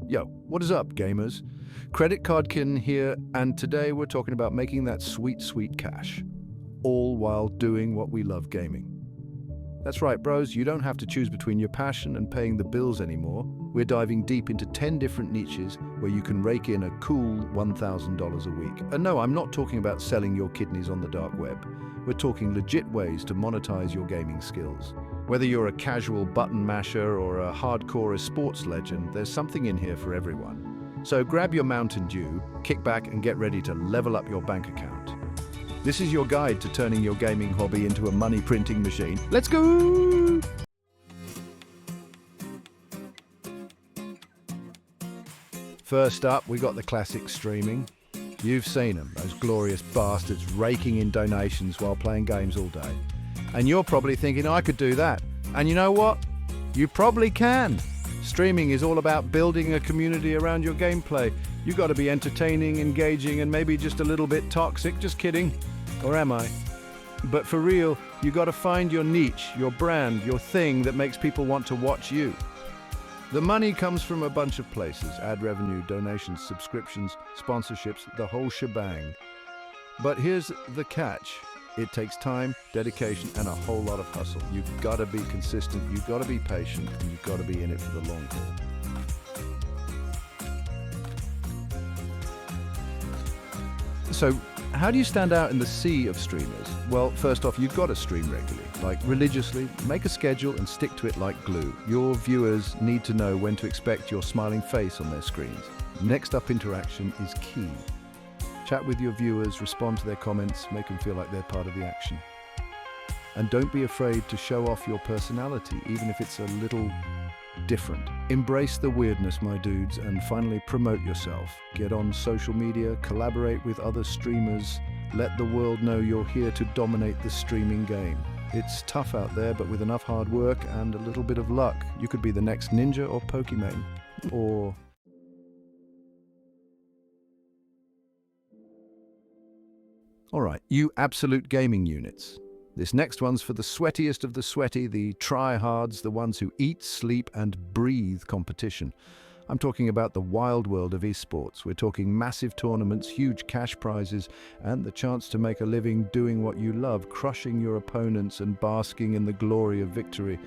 Yo, what is up, gamers? CreditCardKin here, and today we're talking about making that sweet, sweet cash, all while doing what we love gaming. That's right, bros, you don't have to choose between your passion and paying the bills anymore. We're diving deep into 10 different niches where you can rake in a cool $1,000 a week. And no, I'm not talking about selling your kidneys on the dark web. We're talking legit ways to monetize your gaming skills. Whether you're a casual button masher or a hardcore sports legend, there's something in here for everyone. So grab your Mountain Dew, kick back and get ready to level up your bank account. This is your guide to turning your gaming hobby into a money printing machine. Let's go! First up, we got the classic streaming. You've seen them, those glorious bastards raking in donations while playing games all day. And you're probably thinking, I could do that. And you know what? You probably can. Streaming is all about building a community around your gameplay. You've got to be entertaining, engaging, and maybe just a little bit toxic. Just kidding. Or am I? But for real, you got to find your niche, your brand, your thing that makes people want to watch you. The money comes from a bunch of places: ad revenue, donations, subscriptions, sponsorships, the whole shebang. But here's the catch. It takes time, dedication, and a whole lot of hustle. You've got to be consistent, you've got to be patient, and you've got to be in it for the long haul. So, how do you stand out in the sea of streamers? Well, first off, you've got to stream regularly, like religiously. Make a schedule and stick to it like glue. Your viewers need to know when to expect your smiling face on their screens. Next up, interaction is key. Chat with your viewers, respond to their comments, make them feel like they're part of the action. And don't be afraid to show off your personality, even if it's a little different. Embrace the weirdness, my dudes, and finally promote yourself. Get on social media, collaborate with other streamers, let the world know you're here to dominate the streaming game. It's tough out there, but with enough hard work and a little bit of luck, you could be the next Ninja or Pokimane, or... All right, you absolute gaming units. This next one's for the sweatiest of the sweaty, the try-hards, the ones who eat, sleep, and breathe competition. I'm talking about the wild world of esports. We're talking massive tournaments, huge cash prizes, and the chance to make a living doing what you love, crushing your opponents and basking in the glory of victory.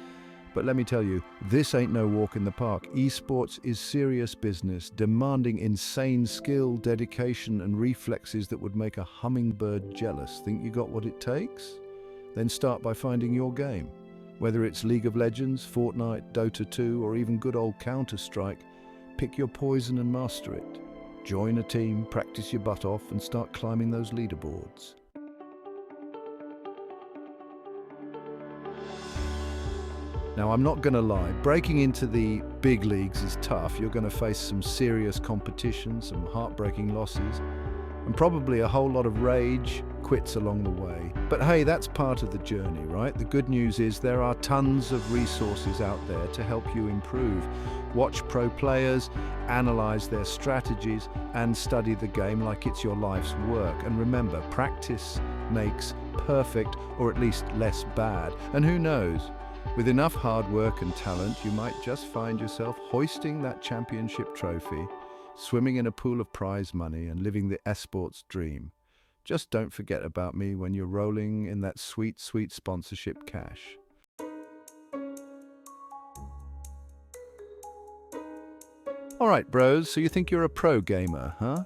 But let me tell you, this ain't no walk in the park. Esports is serious business, demanding insane skill, dedication, and reflexes that would make a hummingbird jealous. Think you got what it takes? Then start by finding your game. Whether it's League of Legends, Fortnite, Dota 2, or even good old Counter-Strike, pick your poison and master it. Join a team, practice your butt off, and start climbing those leaderboards. Now, I'm not going to lie, breaking into the big leagues is tough. You're going to face some serious competition, some heartbreaking losses, and probably a whole lot of rage, quits along the way. But hey, that's part of the journey, right? The good news is there are tons of resources out there to help you improve. Watch pro players, analyze their strategies, and study the game like it's your life's work. And remember, practice makes perfect, or at least less bad. And who knows? With enough hard work and talent, you might just find yourself hoisting that championship trophy, swimming in a pool of prize money, and living the esports dream. Just don't forget about me when you're rolling in that sweet, sweet sponsorship cash. All right, bros, so you think you're a pro gamer, huh?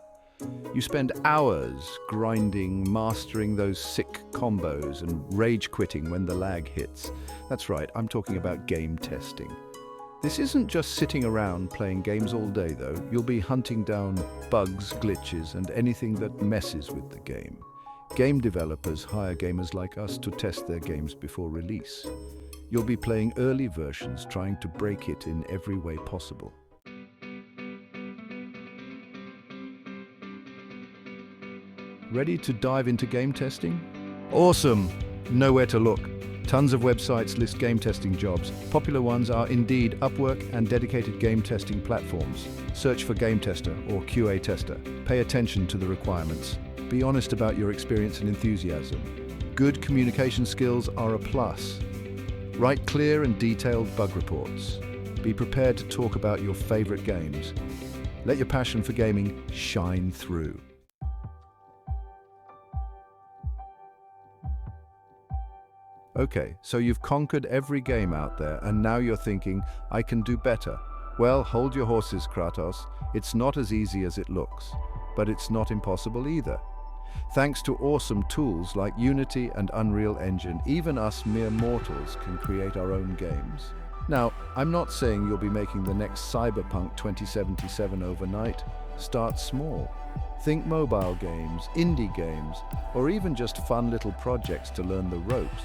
You spend hours grinding, mastering those sick combos and rage quitting when the lag hits. That's right, I'm talking about game testing. This isn't just sitting around playing games all day though. You'll be hunting down bugs, glitches, and anything that messes with the game. Game developers hire gamers like us to test their games before release. You'll be playing early versions, trying to break it in every way possible. Ready to dive into game testing? Awesome! Nowhere to look. Tons of websites list game testing jobs. Popular ones are Indeed, Upwork, and dedicated game testing platforms. Search for game tester or QA tester. Pay attention to the requirements. Be honest about your experience and enthusiasm. Good communication skills are a plus. Write clear and detailed bug reports. Be prepared to talk about your favorite games. Let your passion for gaming shine through. Okay, so you've conquered every game out there, and now you're thinking, I can do better. Well, hold your horses, Kratos. It's not as easy as it looks, but it's not impossible either. Thanks to awesome tools like Unity and Unreal Engine, even us mere mortals can create our own games. Now, I'm not saying you'll be making the next Cyberpunk 2077 overnight. Start small. Think mobile games, indie games, or even just fun little projects to learn the ropes.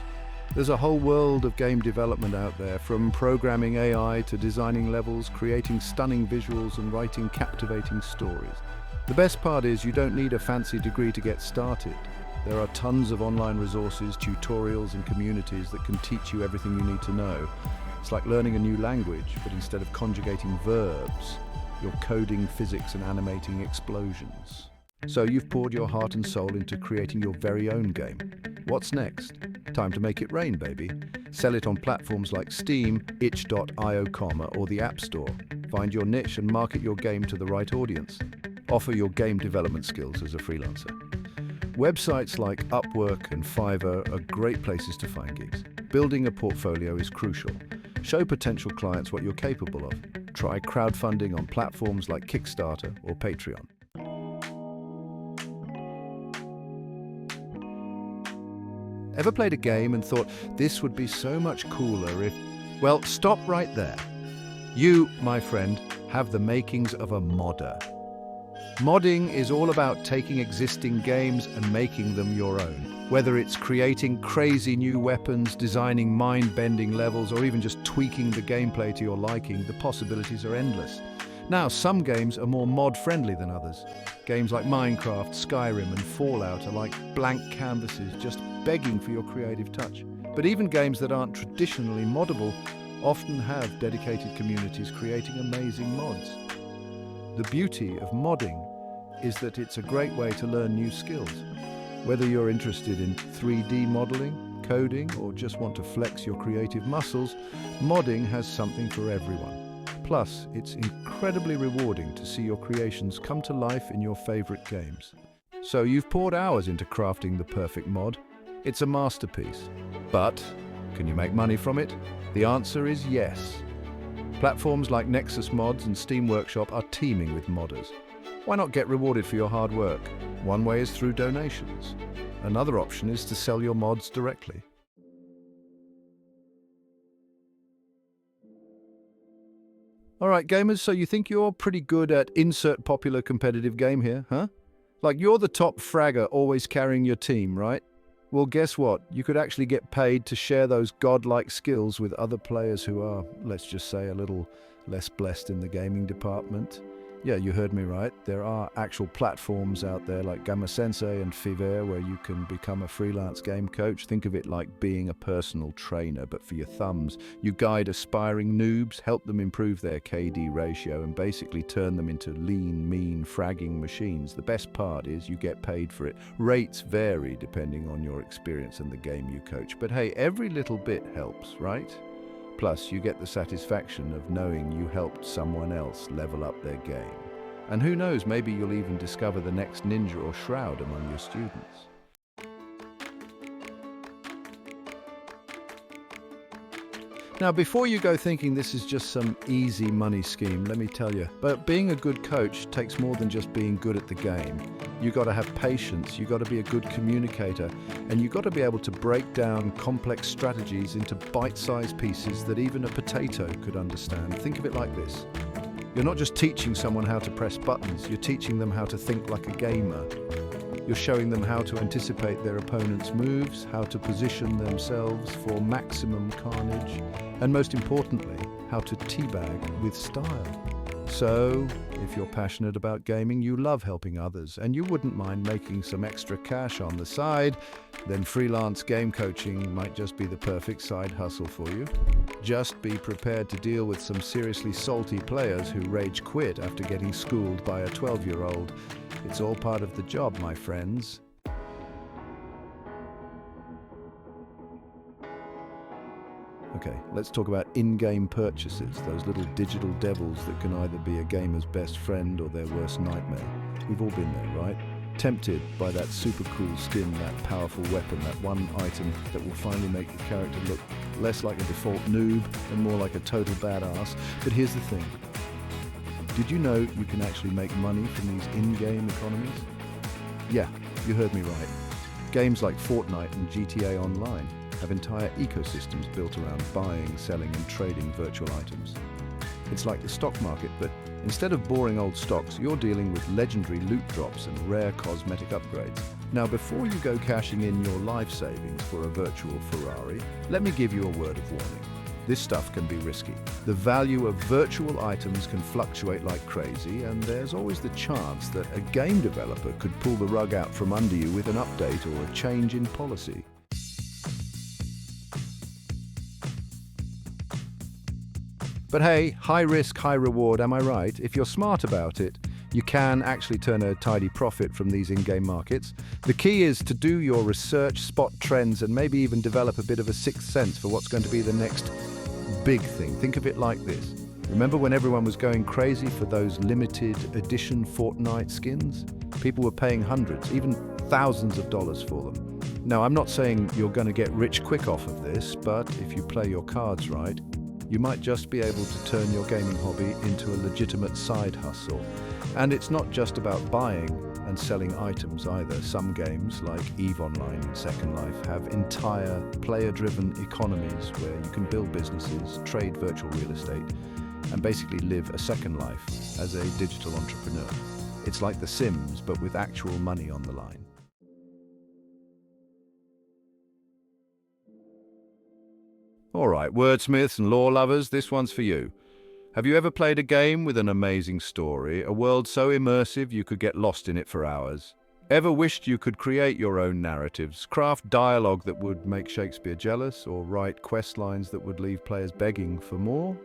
There's a whole world of game development out there, from programming AI to designing levels, creating stunning visuals, and writing captivating stories. The best part is you don't need a fancy degree to get started. There are tons of online resources, tutorials, and communities that can teach you everything you need to know. It's like learning a new language, but instead of conjugating verbs, you're coding physics and animating explosions. So you've poured your heart and soul into creating your very own game. What's next? Time to make it rain, baby. Sell it on platforms like Steam, itch.io, or the App Store. Find your niche and market your game to the right audience. Offer your game development skills as a freelancer. Websites like Upwork and Fiverr are great places to find gigs. Building a portfolio is crucial. Show potential clients what you're capable of. Try crowdfunding on platforms like Kickstarter or Patreon. Ever played a game and thought, this would be so much cooler if... Well, stop right there. You, my friend, have the makings of a modder. Modding is all about taking existing games and making them your own. Whether it's creating crazy new weapons, designing mind-bending levels, or even just tweaking the gameplay to your liking, the possibilities are endless. Now, some games are more mod-friendly than others. Games like Minecraft, Skyrim, and Fallout are like blank canvases just begging for your creative touch. But even games that aren't traditionally moddable often have dedicated communities creating amazing mods. The beauty of modding is that it's a great way to learn new skills. Whether you're interested in 3D modeling, coding, or just want to flex your creative muscles, modding has something for everyone. Plus, it's incredibly rewarding to see your creations come to life in your favorite games. So you've poured hours into crafting the perfect mod. It's a masterpiece. But can you make money from it? The answer is yes. Platforms like Nexus Mods and Steam Workshop are teeming with modders. Why not get rewarded for your hard work? One way is through donations. Another option is to sell your mods directly. All right, gamers, so you think you're pretty good at insert popular competitive game here, huh? Like you're the top fragger always carrying your team, right? Well, guess what? You could actually get paid to share those godlike skills with other players who are, let's just say, a little less blessed in the gaming department. Yeah, you heard me right. There are actual platforms out there like Gamma Sensei and Fiverr where you can become a freelance game coach. Think of it like being a personal trainer, but for your thumbs. You guide aspiring noobs, help them improve their KD ratio, and basically turn them into lean, mean, fragging machines. The best part is you get paid for it. Rates vary depending on your experience and the game you coach. But hey, every little bit helps, right? Plus, you get the satisfaction of knowing you helped someone else level up their game. And who knows, maybe you'll even discover the next ninja or shroud among your students. Now, before you go thinking this is just some easy money scheme, let me tell you, but being a good coach takes more than just being good at the game. You got to have patience, you got to be a good communicator, and you got to be able to break down complex strategies into bite-sized pieces that even a potato could understand. Think of it like this. You're not just teaching someone how to press buttons, you're teaching them how to think like a gamer. You're showing them how to anticipate their opponent's moves, how to position themselves for maximum carnage, and most importantly, how to teabag with style. So, if you're passionate about gaming, you love helping others, and you wouldn't mind making some extra cash on the side, then freelance game coaching might just be the perfect side hustle for you. Just be prepared to deal with some seriously salty players who rage quit after getting schooled by a 12-year-old. It's all part of the job, my friends. Okay, let's talk about in-game purchases, those little digital devils that can either be a gamer's best friend or their worst nightmare. We've all been there, right? Tempted by that super cool skin, that powerful weapon, that one item that will finally make the character look less like a default noob and more like a total badass. But here's the thing. Did you know you can actually make money from these in-game economies? Yeah, you heard me right. Games like Fortnite and GTA Online have entire ecosystems built around buying, selling and trading virtual items. It's like the stock market, but instead of boring old stocks, you're dealing with legendary loot drops and rare cosmetic upgrades. Now, before you go cashing in your life savings for a virtual Ferrari, let me give you a word of warning. This stuff can be risky. The value of virtual items can fluctuate like crazy, and there's always the chance that a game developer could pull the rug out from under you with an update or a change in policy. But hey, high risk, high reward, am I right? If you're smart about it, you can actually turn a tidy profit from these in-game markets. The key is to do your research, spot trends, and maybe even develop a bit of a sixth sense for what's going to be the next big thing. Think of it like this. Remember when everyone was going crazy for those limited edition Fortnite skins? People were paying hundreds, even thousands of dollars for them. Now, I'm not saying you're going to get rich quick off of this, but if you play your cards right, you might just be able to turn your gaming hobby into a legitimate side hustle. And it's not just about buying and selling items either. Some games, like EVE Online and Second Life, have entire player-driven economies where you can build businesses, trade virtual real estate, and basically live a second life as a digital entrepreneur. It's like The Sims, but with actual money on the line. All right, wordsmiths and lore lovers, this one's for you. Have you ever played a game with an amazing story, a world so immersive you could get lost in it for hours? Ever wished you could create your own narratives, craft dialogue that would make Shakespeare jealous, or write quest lines that would leave players begging for more?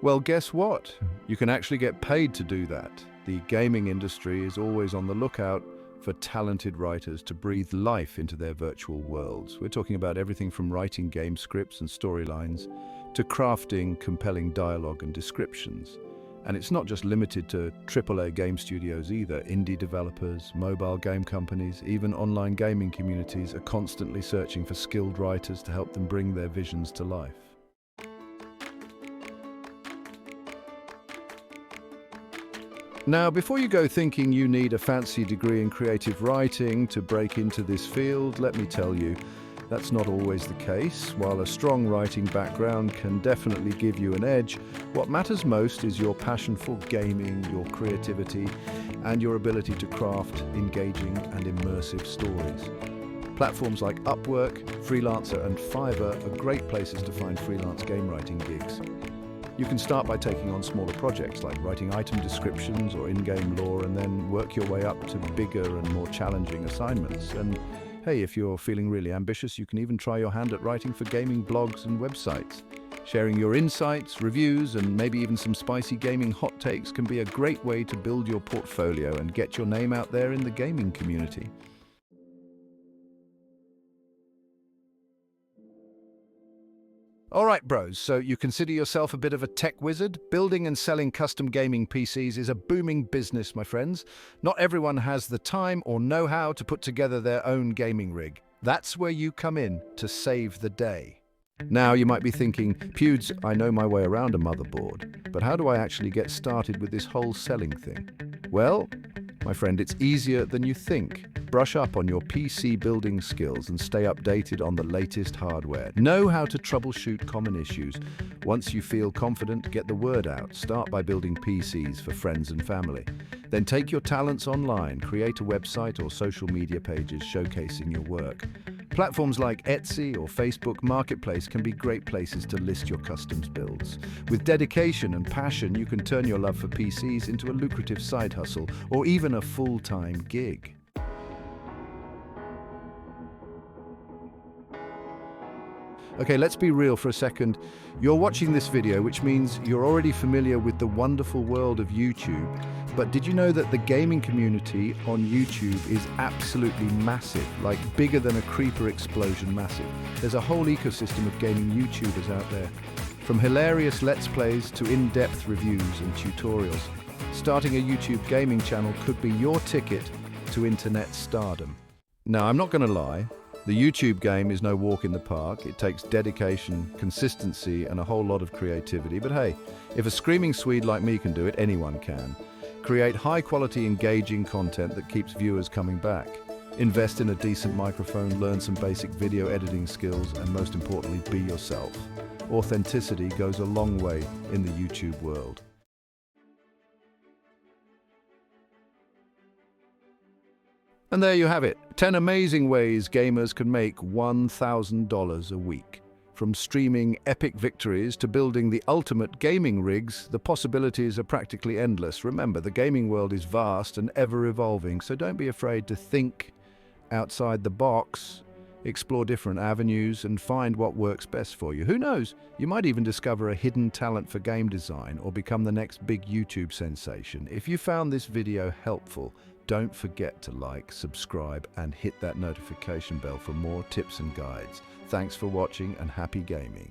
Well, guess what? You can actually get paid to do that. The gaming industry is always on the lookout for talented writers to breathe life into their virtual worlds. We're talking about everything from writing game scripts and storylines to crafting compelling dialogue and descriptions. And it's not just limited to AAA game studios either. Indie developers, mobile game companies, even online gaming communities are constantly searching for skilled writers to help them bring their visions to life. Now, before you go thinking you need a fancy degree in creative writing to break into this field, let me tell you, that's not always the case. While a strong writing background can definitely give you an edge, what matters most is your passion for gaming, your creativity, and your ability to craft engaging and immersive stories. Platforms like Upwork, Freelancer, and Fiverr are great places to find freelance game writing gigs. You can start by taking on smaller projects like writing item descriptions or in-game lore, and then work your way up to bigger and more challenging assignments. And hey, if you're feeling really ambitious, you can even try your hand at writing for gaming blogs and websites. Sharing your insights, reviews, and maybe even some spicy gaming hot takes can be a great way to build your portfolio and get your name out there in the gaming community. All right, bros, so you consider yourself a bit of a tech wizard? Building and selling custom gaming PCs is a booming business, my friends. Not everyone has the time or know-how to put together their own gaming rig. That's where you come in to save the day. Now, you might be thinking, Pewds, I know my way around a motherboard, but how do I actually get started with this whole selling thing? Well, my friend, it's easier than you think. Brush up on your PC building skills and stay updated on the latest hardware. Know how to troubleshoot common issues. Once you feel confident, get the word out. Start by building PCs for friends and family. Then take your talents online, create a website or social media pages showcasing your work. Platforms like Etsy or Facebook Marketplace can be great places to list your customs builds. With dedication and passion, you can turn your love for PCs into a lucrative side hustle or even a full-time gig. Okay, let's be real for a second. You're watching this video, which means you're already familiar with the wonderful world of YouTube. But did you know that the gaming community on YouTube is absolutely massive, like bigger than a creeper explosion massive? There's a whole ecosystem of gaming YouTubers out there. From hilarious Let's Plays to in-depth reviews and tutorials, starting a YouTube gaming channel could be your ticket to internet stardom. Now, I'm not going to lie. The YouTube game is no walk in the park. It takes dedication, consistency, and a whole lot of creativity. But hey, if a screaming Swede like me can do it, anyone can. Create high-quality, engaging content that keeps viewers coming back. Invest in a decent microphone, learn some basic video editing skills, and most importantly, be yourself. Authenticity goes a long way in the YouTube world. And there you have it, 10 amazing ways gamers can make $1,000 a week. From streaming epic victories to building the ultimate gaming rigs, the possibilities are practically endless. Remember, the gaming world is vast and ever-evolving, so don't be afraid to think outside the box, explore different avenues, and find what works best for you. Who knows, you might even discover a hidden talent for game design or become the next big YouTube sensation. If you found this video helpful, don't forget to like, subscribe, and hit that notification bell for more tips and guides. Thanks for watching and happy gaming.